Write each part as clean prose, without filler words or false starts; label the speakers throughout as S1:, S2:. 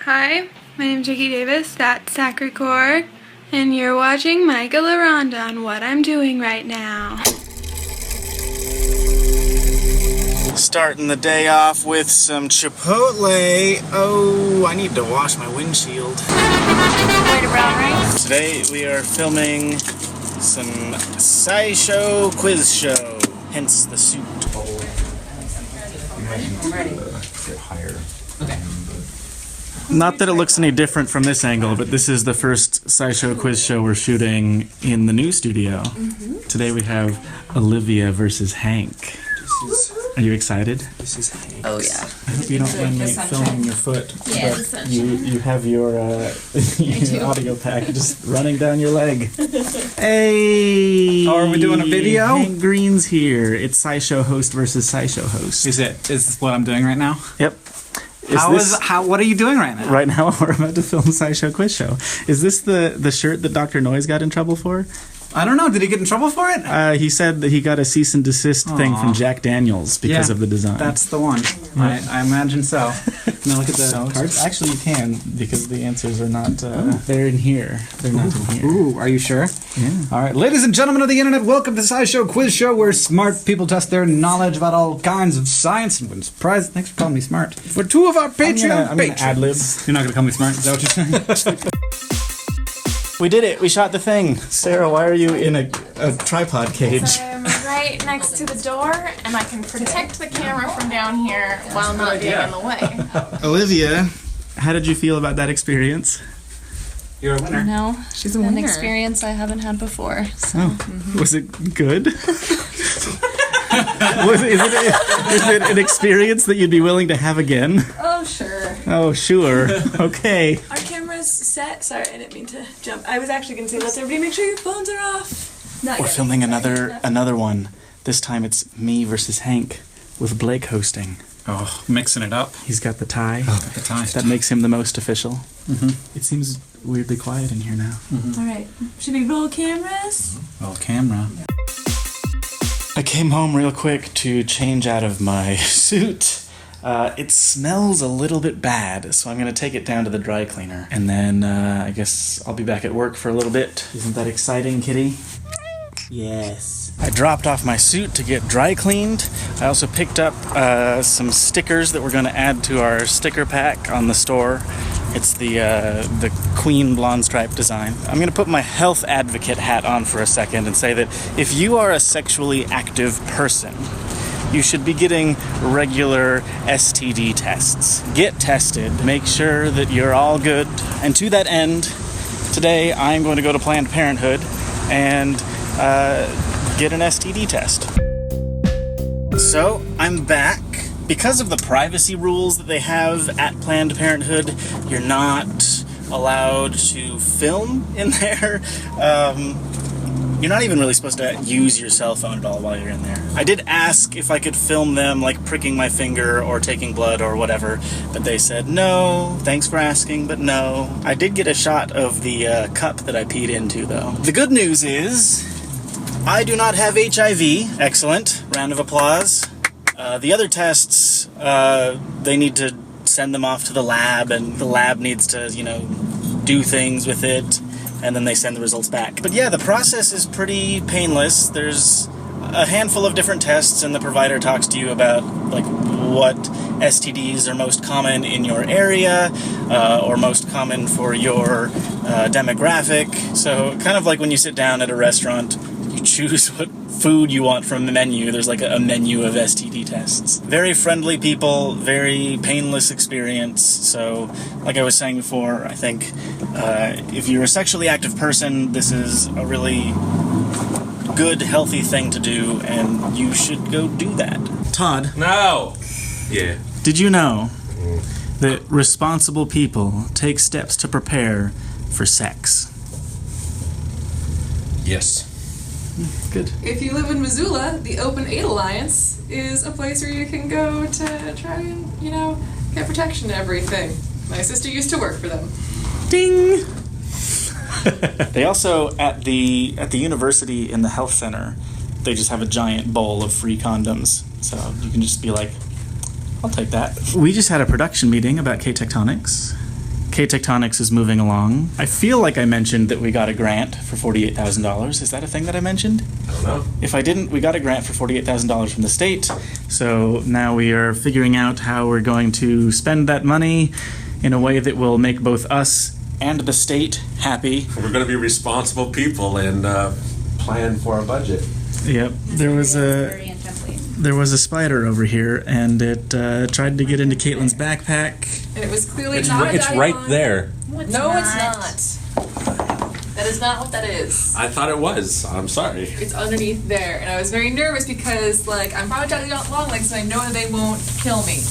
S1: Hi, my name's Riki Davis, that's Sac Record, and you're watching Micah LaRonda on What I'm Doing Right Now.
S2: Starting the day off with some Chipotle. Oh, I need to wash my windshield.
S3: White or brown rice?
S2: Today we are filming some SciShow quiz show, hence the suit.
S3: I'm ready. Okay.
S2: Not that it looks any different from this angle, but this is the first SciShow quiz show we're shooting in the new studio. Today we have Olivia versus Hank. Are you excited?
S4: This is Hank.
S3: Oh yeah.
S2: I hope you don't mind me filming your foot.
S3: Yeah,
S2: but you have your, your audio pack just running down your leg. Hey!
S4: Oh, are we doing a video?
S2: Hank Green's here. It's SciShow host versus SciShow host.
S4: Is this what I'm doing right now?
S2: Yep.
S4: What are you doing right now?
S2: Right now we're about to film SciShow quiz show. Is this the shirt that Dr. Noise got in trouble for?
S4: I don't know. Did he get in trouble for it?
S2: He said that he got a cease and desist thing from Jack Daniels because of the design.
S4: That's the one. I imagine so. Now look at the
S2: cards. Actually, you can, because the answers are not. They're in here. They're not in here.
S4: Ooh, are you sure?
S2: Yeah.
S4: All right, ladies and gentlemen of the internet, welcome to the SciShow Quiz Show, where smart people test their knowledge about all kinds of science. And surprise! Thanks for calling me smart. For two of our Patreon patrons.
S2: ad-lib.
S4: You're not going to call me smart. Is that what you're saying?
S2: We did it. We shot the thing. Sarah, why are you in a tripod cage?
S5: I'm right next to the door, and I can protect the camera from down here while not being in the way.
S2: Olivia, how did you feel about that experience?
S4: You're a winner.
S3: No,
S5: She's a
S3: an
S5: winner.
S3: experience I haven't had before. So.
S2: Was it good? Is it an experience that you'd be willing to have again?
S6: Oh, sure.
S2: Oh, sure. Okay.
S6: Our camera's set. Sorry, I didn't mean to jump. I was actually going to say, let's everybody make sure your phones are off. Not
S2: We're
S6: yet.
S2: filming another one. This time it's me versus Hank with Blake hosting.
S4: Oh, mixing it up.
S2: He's got the tie.
S4: Oh, the tie.
S2: That makes him the most official. It seems weirdly quiet in here now.
S6: All right. Should we roll cameras?
S4: Well, camera.
S2: I came home real quick to change out of my suit. It smells a little bit bad, so I'm going to take it down to the dry cleaner. And then I guess I'll be back at work for a little bit. Isn't that exciting, kitty? Yes. I dropped off my suit to get dry cleaned. I also picked up some stickers that we're going to add to our sticker pack on the store. It's the Queen blonde stripe design. I'm going to put my health advocate hat on for a second and say that if you are a sexually active person, you should be getting regular STD tests. Get tested. Make sure that you're all good. And to that end, today I'm going to go to Planned Parenthood and get an STD test. So, I'm back. Because of the privacy rules that they have at Planned Parenthood, you're not allowed to film in there. You're not even really supposed to use your cell phone at all while you're in there. I did ask if I could film them, like pricking my finger or taking blood or whatever, but they said no, thanks for asking, but no. I did get a shot of the cup that I peed into, though. The good news is, I do not have HIV. Excellent. Round of applause. The other tests, they need to send them off to the lab, and the lab needs to, do things with it, and then they send the results back. But yeah, the process is pretty painless. There's a handful of different tests, and the provider talks to you about, like, what STDs are most common in your area, or most common for your demographic. So kind of like when you sit down at a restaurant, you choose what food you want from the menu. There's like a menu of STD tests. Very friendly people, very painless experience. So, like I was saying before, I think if you're a sexually active person, this is a really good, healthy thing to do, and you should go do that. Todd.
S7: No! Yeah.
S2: Did you know that responsible people take steps to prepare for sex?
S7: Yes.
S2: Good.
S6: If you live in Missoula, the Open Aid Alliance is a place where you can go to try and, get protection and everything. My sister used to work for them.
S2: Ding! They also, at the university in the health center, they just have a giant bowl of free condoms. So you can just be like, I'll take that. We just had a production meeting about K-Tectonics. Tectonics is moving along. I feel like I mentioned that we got a grant for $48,000. Is that a thing that I mentioned?
S7: I don't know.
S2: If I didn't, we got a grant for $48,000 from the state. So now we are figuring out how we're going to spend that money in a way that will make both us and the state happy.
S7: We're going to be responsible people and plan for our budget.
S2: Yep. There was a spider over here, and it tried to get into Katelyn's backpack.
S6: And it was clearly
S7: It's,
S6: not a
S7: it's right
S6: dialogue.
S7: there.
S6: No, it's not. That is not what that is.
S7: I thought it was. I'm sorry.
S6: It's underneath there, and I was very nervous because, like, I'm probably talking about long legs, and I know that they won't kill me.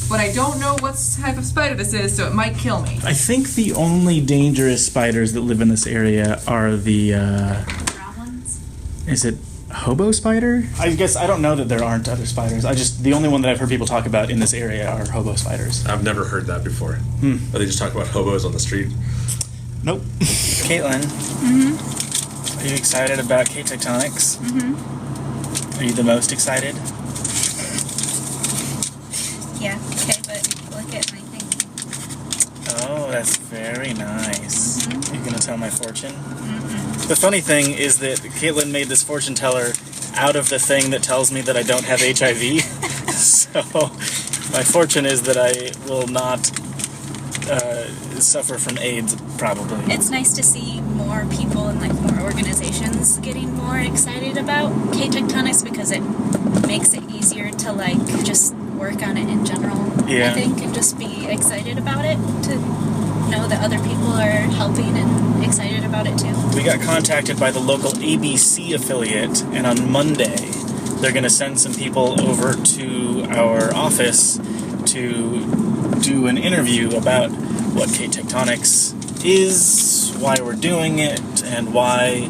S6: But I don't know what type of spider this is, so it might kill me.
S2: I think the only dangerous spiders that live in this area are the,
S3: Brown ones?
S2: is it hobo spider? I guess I don't know that there aren't other spiders. The only one that I've heard people talk about in this area are hobo spiders.
S7: I've never heard that before. But they just talk about hobos on the street.
S2: Nope. Katelyn. Mm-hmm. Are you excited about Tectonics? Mm-hmm. Are you the most excited?
S3: Yeah, okay, but look at my thing.
S2: Oh, that's very nice. Mm-hmm. You're gonna tell my fortune? Mm-hmm. The funny thing is that Katelyn made this fortune teller out of the thing that tells me that I don't have HIV. So my fortune is that I will not suffer from AIDS, probably.
S3: It's nice to see more people and like more organizations getting more excited about Tectonics because it makes it easier to like just work on it in general,
S2: Yeah.
S3: I think, and just be excited about it, to know that other people are helping and excited about it too.
S2: We got contacted by the local ABC affiliate, and on Monday they're going to send some people over to our office to do an interview about what Tectonics is, why we're doing it, and why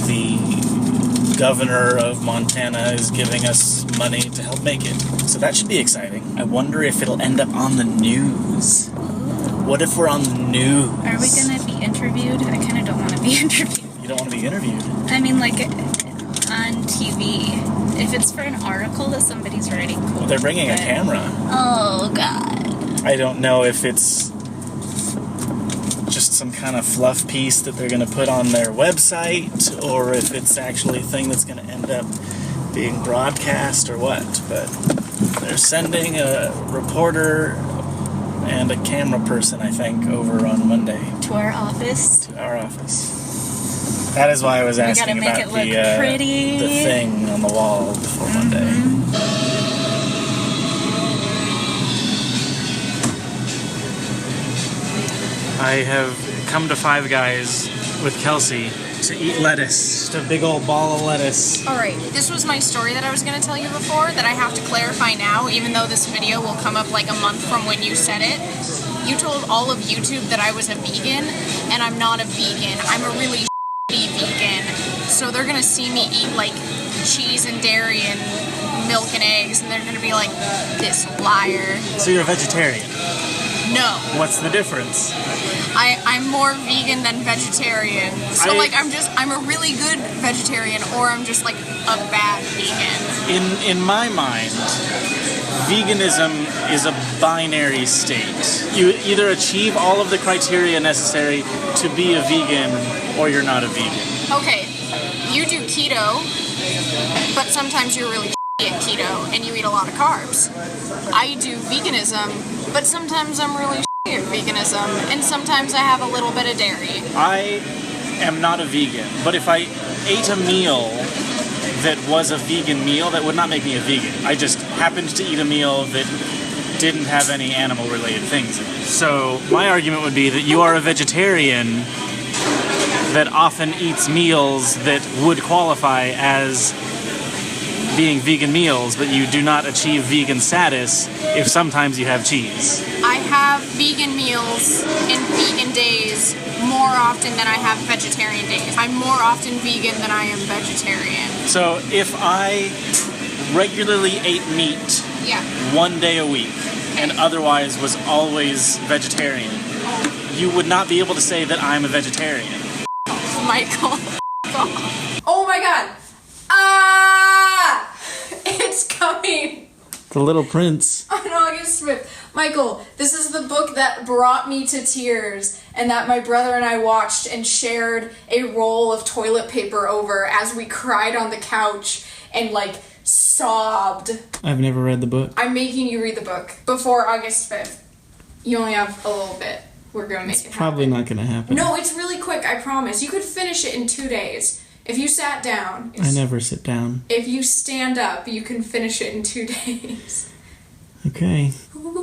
S2: the governor of Montana is giving us money to help make it. So that should be exciting. I wonder if it'll end up on the news. What if we're on the news?
S3: Are we gonna be interviewed? I kind of don't want to be interviewed.
S2: You don't want to be interviewed?
S3: I mean, like, on TV. If it's for an article that somebody's writing, cool.
S2: Well, they're bringing a
S3: but-
S2: camera.
S3: Oh, God.
S2: I don't know if it's just some kind of fluff piece that they're going to put on their website, or if it's actually a thing that's going to end up being broadcast or what. But they're sending a reporter and a camera person, I think, over on Monday.
S3: To our office.
S2: To our office. That is why I was asking
S3: make
S2: about
S3: it look
S2: the
S3: pretty.
S2: thing on the wall before Monday. I have come to Five Guys with Kelsey to eat lettuce. Just a big old ball of lettuce.
S5: Alright, this was my story that I was going to tell you before that I have to clarify now, even though this video will come up like a month from when you said it. You told all of YouTube that I was a vegan, and I'm not a vegan. I'm a really shitty vegan. So they're going to see me eat like cheese and dairy and milk and eggs, and they're going to be like, this liar.
S2: So you're a vegetarian.
S5: No.
S2: What's the difference?
S5: I'm more vegan than vegetarian. So I'm a really good vegetarian, or I'm just like a bad vegan.
S2: In my mind, veganism is a binary state. You either achieve all of the criteria necessary to be a vegan, or you're not a vegan.
S5: Okay, you do keto, but sometimes you're really at keto and you eat a lot of carbs. I do veganism, but sometimes I'm really at veganism, and sometimes I have a little bit of dairy.
S2: I am not a vegan, but if I ate a meal that was a vegan meal, that would not make me a vegan. I just happened to eat a meal that didn't have any animal-related things in it. So my argument would be that you are a vegetarian that often eats meals that would qualify as being vegan meals, but you do not achieve vegan status if sometimes you have cheese.
S5: I have vegan meals and vegan days more often than I have vegetarian days. I'm more often vegan than I am vegetarian.
S2: So if I regularly ate meat one day a week and otherwise was always vegetarian, you would not be able to say that I'm a vegetarian.
S5: Michael.
S6: Oh my god! It's coming!
S2: The Little Prince.
S6: On August 5th.
S5: Michael, this is the book that brought me to tears and that my brother and I watched and shared a roll of toilet paper over as we cried on the couch and, like, sobbed.
S2: I've never read the book.
S5: I'm making you read the book before August 5th. You only have a little bit. We're going to make it happen.
S2: Probably not going to happen.
S5: No, it's really quick, I promise. You could finish it in 2 days. If you sat down.
S2: I never sit down.
S5: If you stand up, you can finish it in 2 days.
S2: Okay.
S5: Ooh,